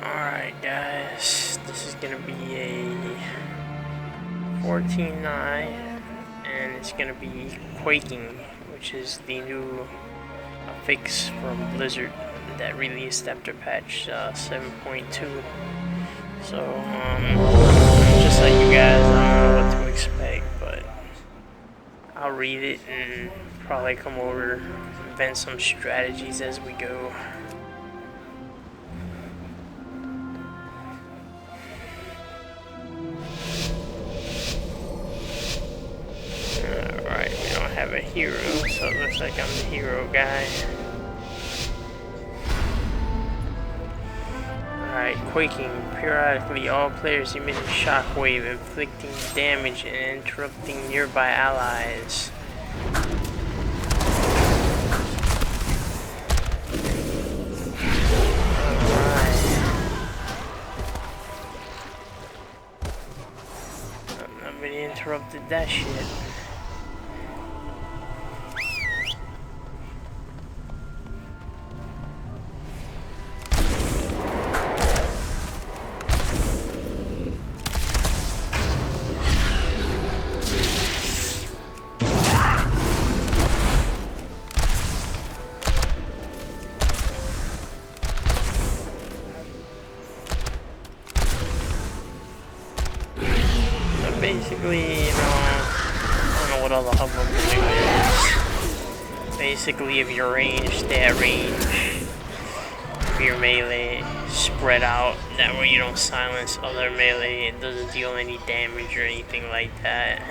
Alright guys, this is gonna be a 14.9 and it's gonna be Quaking, which is the new affix from Blizzard that released after patch 7.2. So, just like you guys, I don't know what to expect, but I'll read it and probably come over and invent some strategies as we go. Alright, we don't have a hero, so it looks like I'm the hero guy. Alright, Quaking. Periodically, all players emit a shockwave, inflicting damage and interrupting nearby allies. Alright. Nobody interrupted that shit. Basically, you know, I don't know what all the hubbub is. Basically, if you're ranged, stay at range. If you're melee, spread out. That way you don't silence other melee. It doesn't deal any damage or anything like that.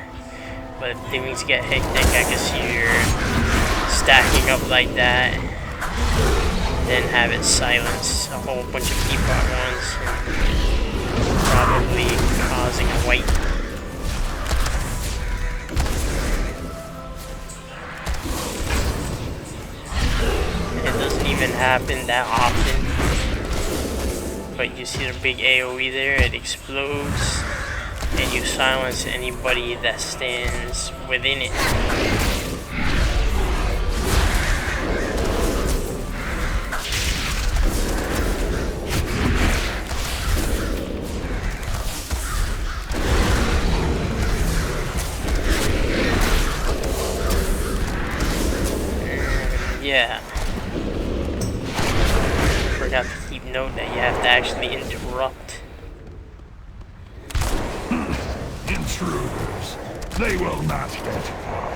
But if things get hectic, I can see you're stacking up like that. Then have it silence a whole bunch of people at once. And probably causing a wipe. Even happen that often, but you see the big AoE there, it explodes and you silence anybody that stands within it. And yeah, have to keep note that you have to actually interrupt. Intruders, they will not get far.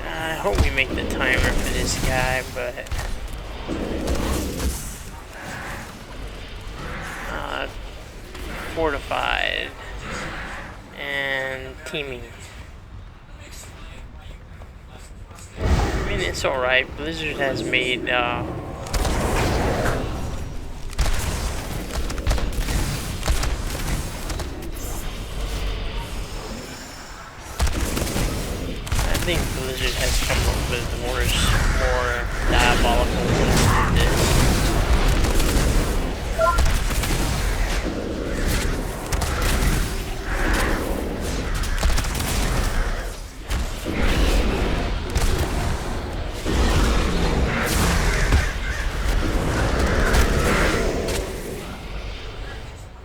I hope we make the timer for this guy, but fortified and teaming. I mean, it's alright. Blizzard has made I think Blizzard has come up with worse, more diabolical ways than this.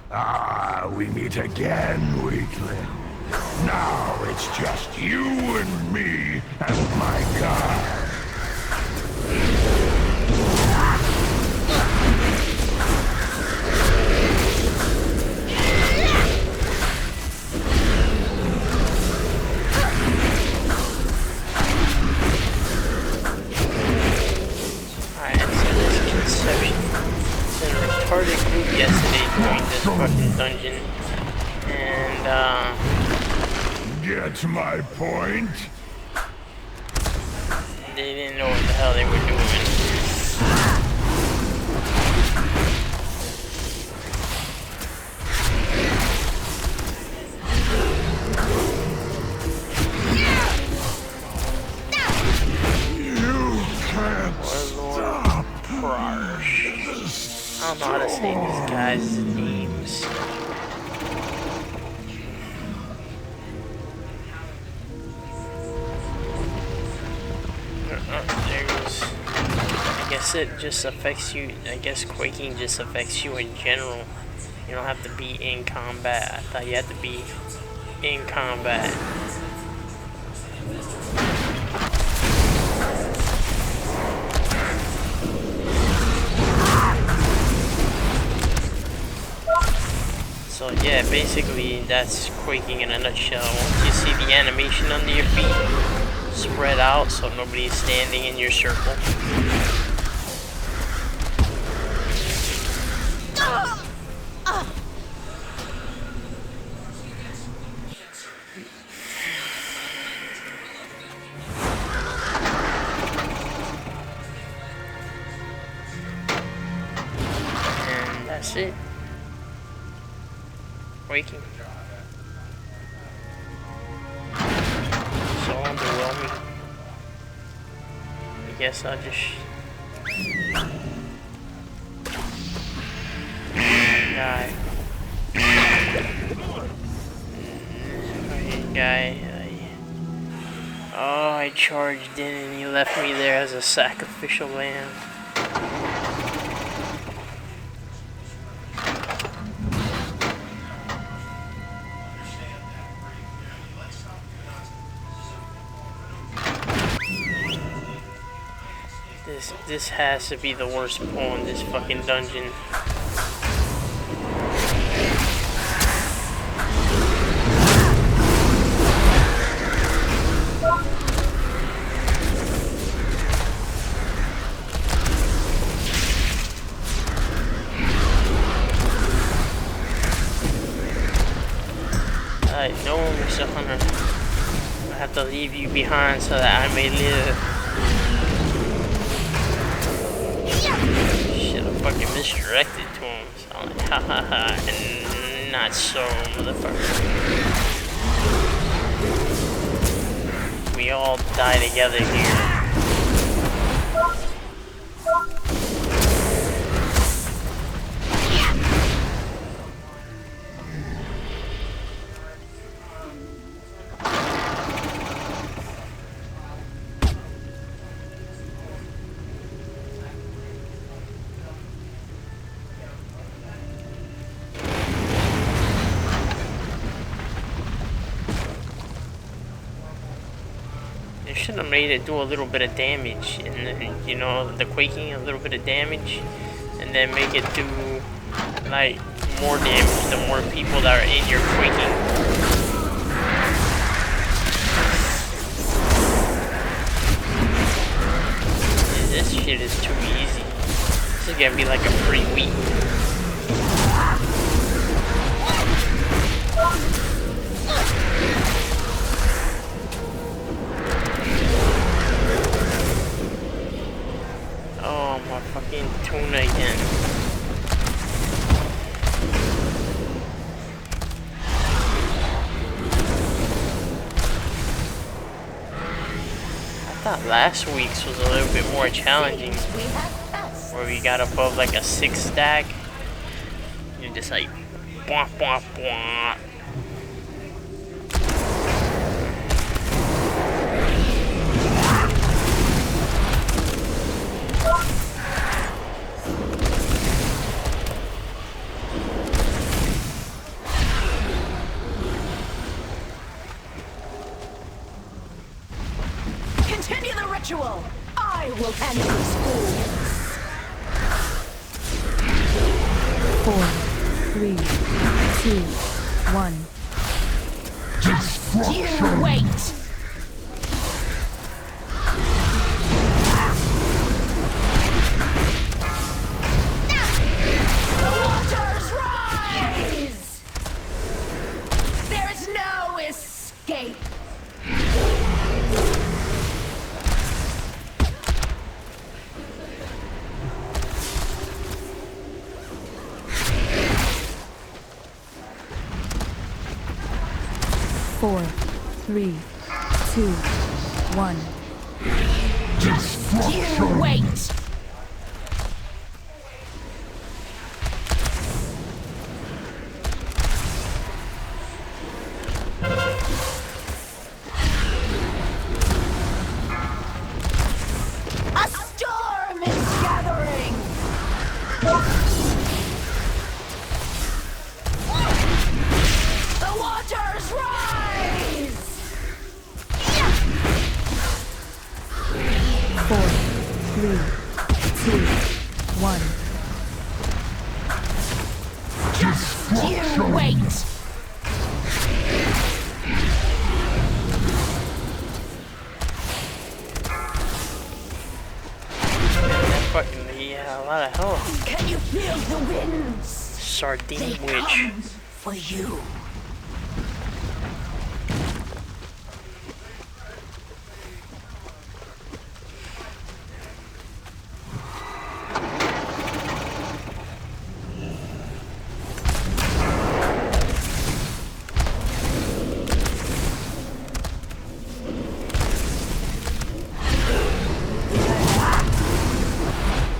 Ah, we meet again, weakling. Now it's just you and me and my god. Alright, so this conception. It's in a retarded group yesterday doing this fucking dungeon. And Get my point? they didn't know what the hell they were doing. don't know how to say these guys' names. There goes. I guess it just affects you. I guess quaking just affects you in general. You don't have to be in combat. I thought you had to be in combat. So yeah, basically that's quaking in a nutshell. Once you see the animation under your feet, spread out so nobody's standing in your circle. And that's it. Quaking. So underwhelming. I guess I'll just guy. Fucking guy. Oh, I charged in and he left me there as a sacrificial lamb. This has to be the worst pull in this fucking dungeon. Alright, no, Mr. Hunter. I have to leave you behind so that I may live. Should have fucking misdirected to him. So I'm like, ha ha ha, and not so, motherfucker. We all die together here. Should have made it do a little bit of damage, and then, you know, the quaking, a little bit of damage, and then make it do like more damage the more people that are in your quaking. This shit is too easy. This is gonna be like a free week. Oh, my fucking tuna again. I thought last week's was a little bit more challenging. Where we got above like a 6 stack. You're just like, bwah, bwah, bwah. Continue the ritual! I will handle this fool! 4, 3, 2, 1. You wait! The waters rise! There is no escape! Four, 3, 2, 1. You wait! 3, 2, 1. You wait! Fucking, yeah, a lot of health. Can you feel the winds? Sardine They witch. come for you.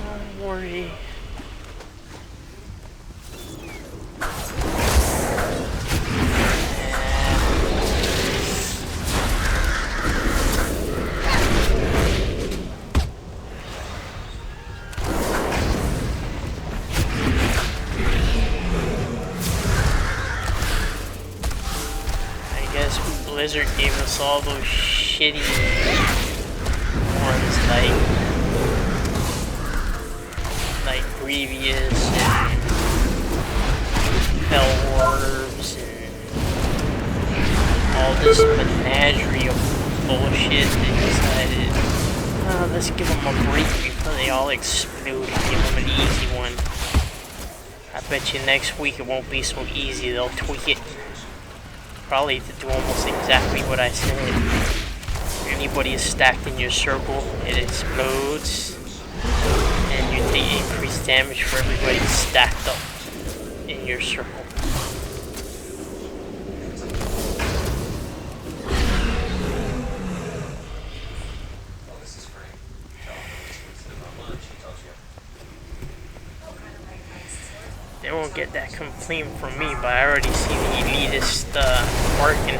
Don't worry. I guess Blizzard gave us all those shitty ones like Grievous and Hell Orbs and all this menagerie of bullshit. They decided, oh, let's give them a break before they all explode and give them an easy one. I bet you next week it won't be so easy. They'll tweak it. Probably to do almost exactly what I said. If anybody is stacked in your circle, it explodes. And you take increased damage for everybody stacked up in your circle. They won't get that complaint from me, but I already see the elitist barking.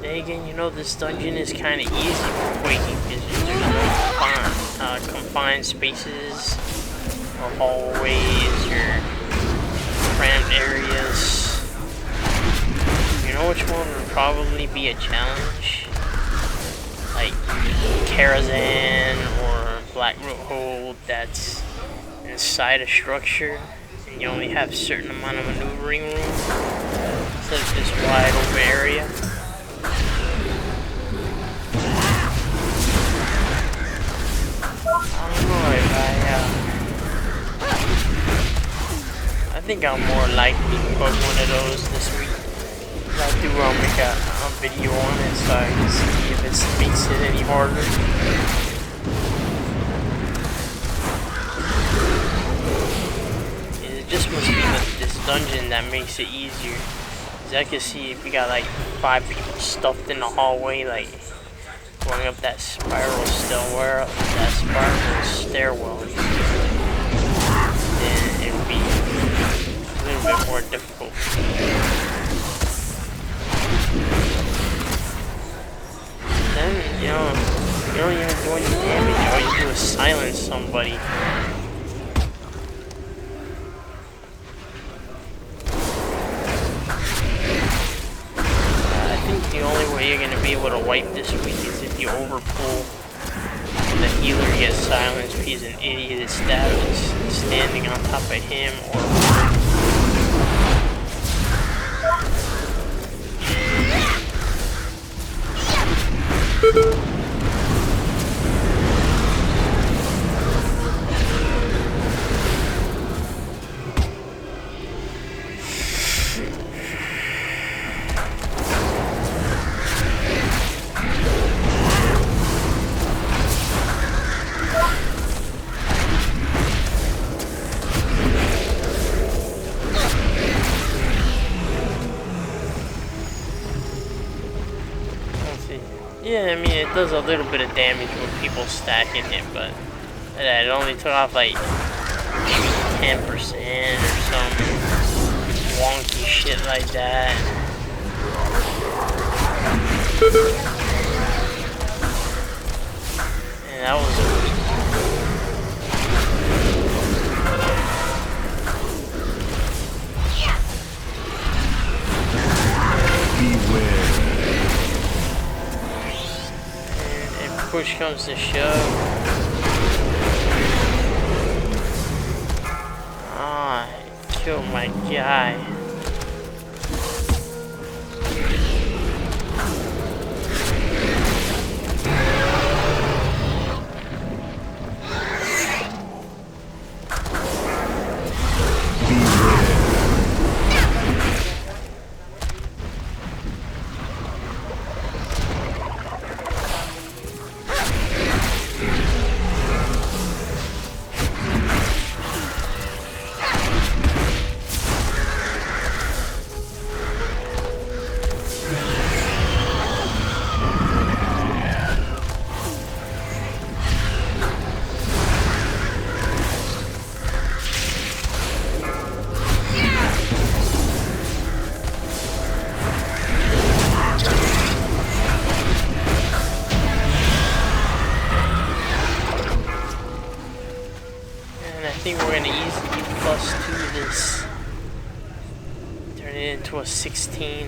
Again, you know, this dungeon is kind of easy for Quaking because there's no confined spaces or hallways or cramped areas. You know which one would probably be a challenge? Like Karazhan or Blackroot Hold that's inside a structure and you only have a certain amount of maneuvering room instead of this wide open area. I think I'm more likely to put one of those this week. If I do, I'll make a video on it so I can see if it makes it any harder. It just must be this dungeon that makes it easier. As I can see, if we got like 5 people stuffed in the hallway, like going up that spiral stairwell, then it would be a little bit more difficult. Then, you know, you don't even do any damage. All you do is silence somebody. I think the only way you're going to be able to wipe this week is if you overpull the healer gets silenced because an idiot is standing on top of him or her. Yeah, I mean, it does a little bit of damage when people stacking it, but it only took off like 10% or some wonky shit like that. And that was push comes to shove. Ah, killed my guy. I think we're gonna easily +2 this. Turn it into a 16.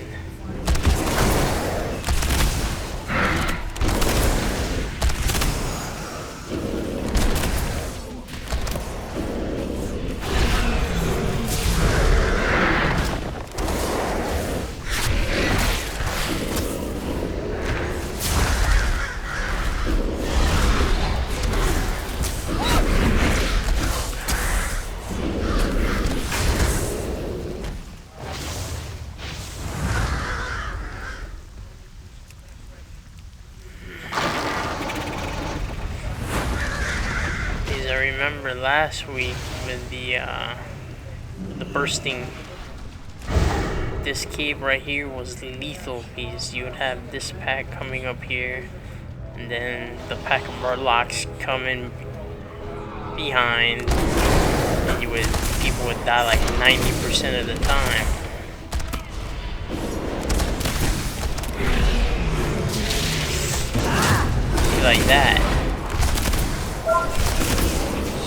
I remember last week with the bursting, this cave right here was lethal because you would have this pack coming up here, and then the pack of murlocs coming behind, and people would die like 90% of the time. Like that.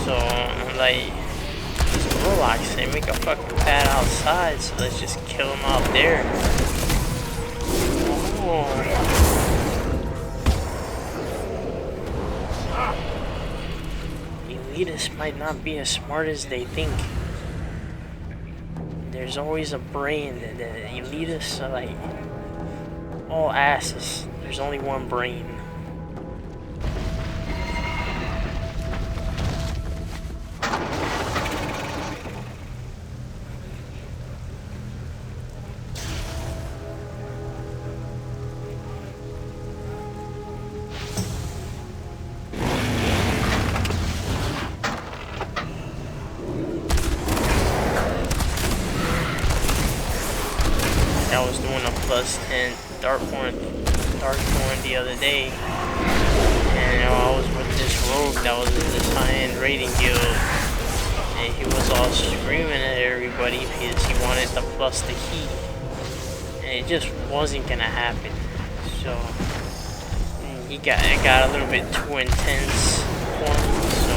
So, like, these murlocs, they make a fucking pad outside, so let's just kill them out there. Oh. Elitists might not be as smart as they think. There's always a brain. The elitists are like all asses. There's only one brain. I was doing a +10 Darkhorn the other day, and I was with this rogue that was in this high-end raiding guild, and he was all screaming at everybody because he wanted to plus the key, and it just wasn't gonna happen. So it got a little bit too intense for me. So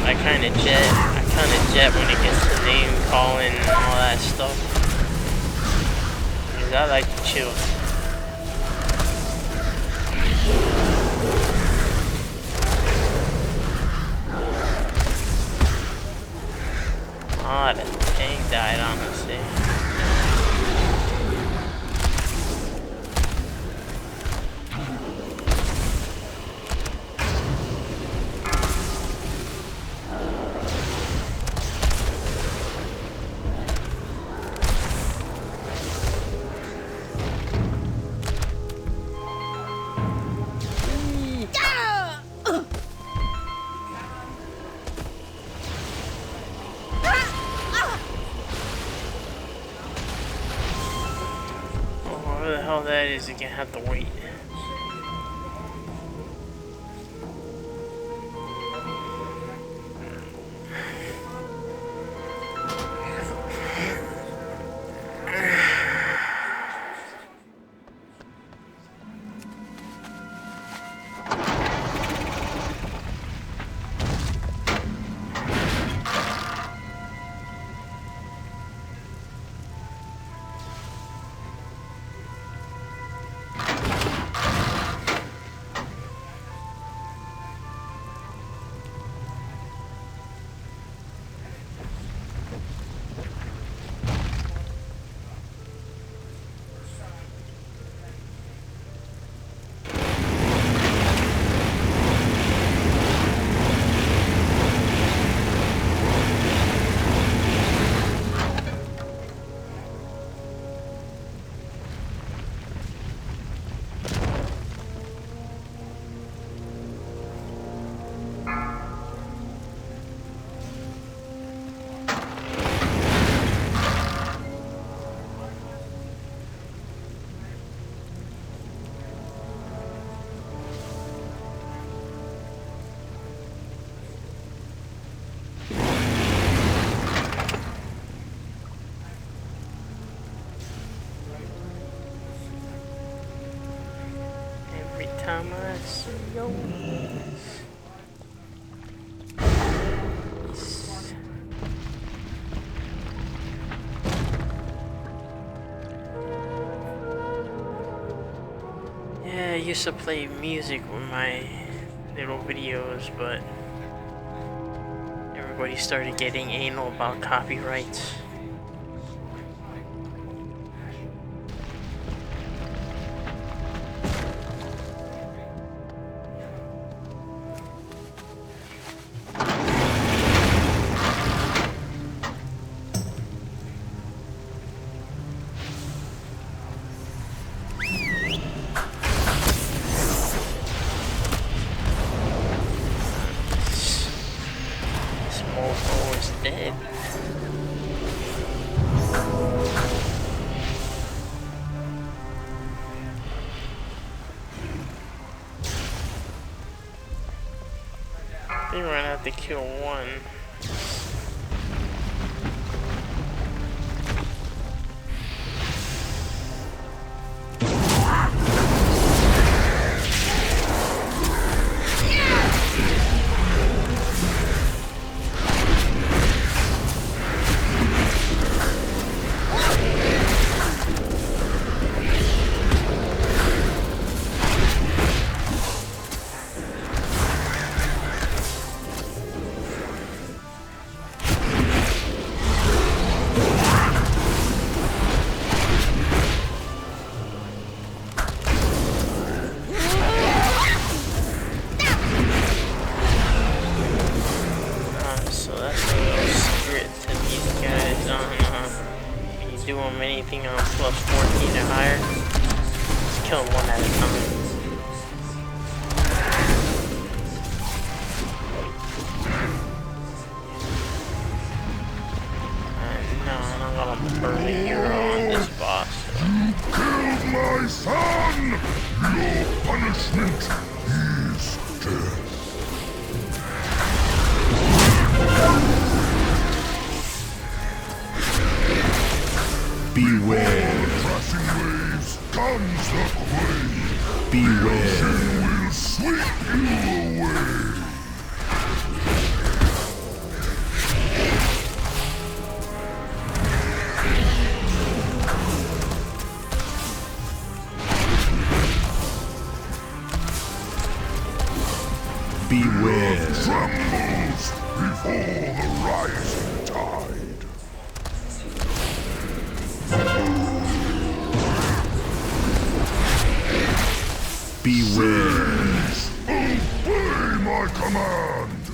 I kind of jet when it gets to name calling and all that stuff. I like to chill. Ah, the tank died, honestly. Whatever the hell that is, you're gonna have to wait. go. Yeah, I used to play music with my little videos, but everybody started getting anal about copyrights. This mofo is dead. I think we're gonna have to kill one. So that's a little secret to these guys on if you do them anything on plus 14 or higher, just kill them one at a time. No, I'm not gonna burn a hero on this boss. Killed my son! Your punishment is death. Beware. Crashing waves comes the quake. Beware. Ocean will sweep you away. Beware. Trembles before the rising tide. Beware. Obey my command.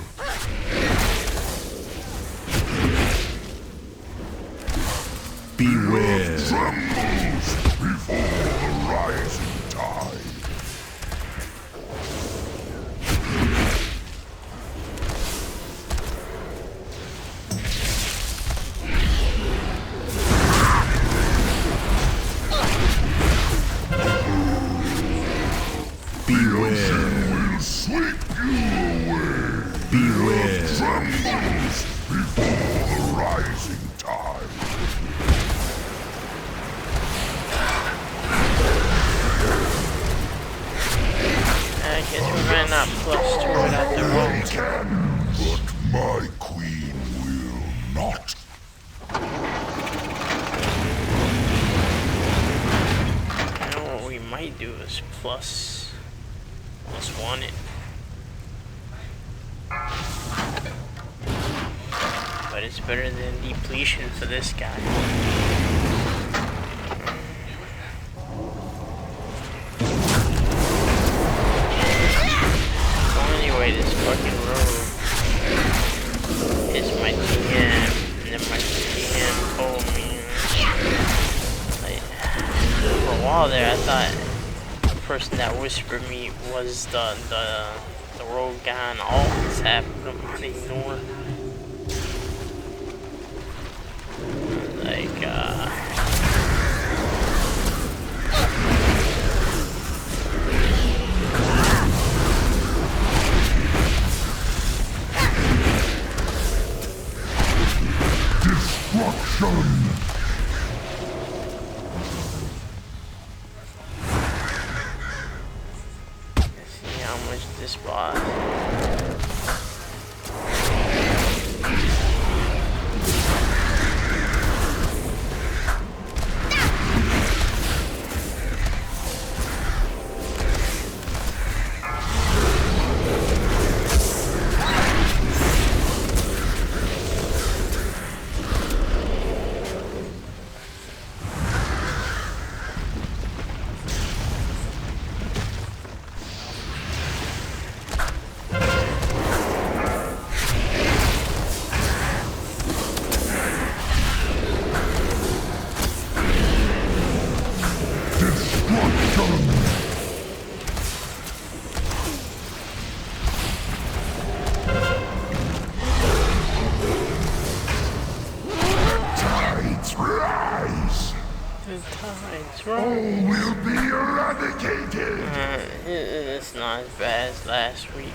Beware. Trembles before the rising tide. Beware. Will sweep you away. Beware. Trembles before the rising tide. I guess we might not plus 2 without the roll. But my queen will not. You know what we might do is plus 1 it. But it's better than depletion for this guy. So anyway, this fucking road is my GM, and then my GM told me, like, for a while there, I thought the person that whispered me was the rogue guy on all this happened. I'm gonna ignore. Like, Destruction! let's see how much What's wrong? All will be eradicated. It's not as bad as last week.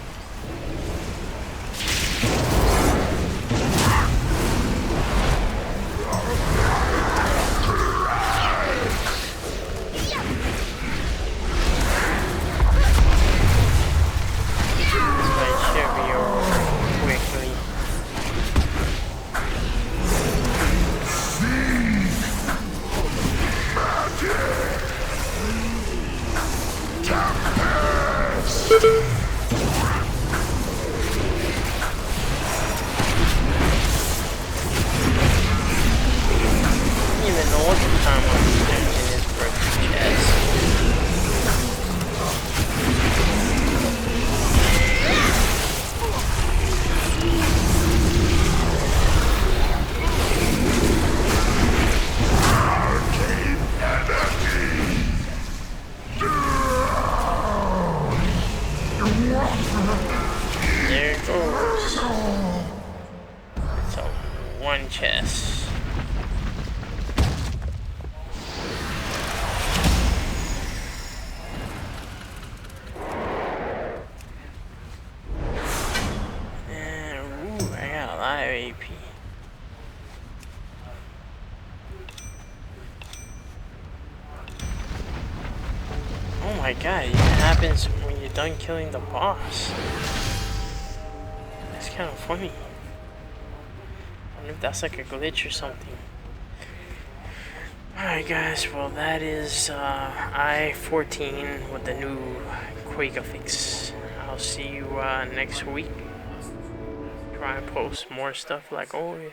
So it should be over quickly. Even know what the time I'm doing in this birthday chest. There it goes. So, one chest. And, ooh, I got a lot of AP. Oh my god, it happens when you're done killing the boss. That's kind of funny. I wonder if that's like a glitch or something. Alright guys, well that is I-14 with the new Quake affix. I'll see you next week. Try and post more stuff like always.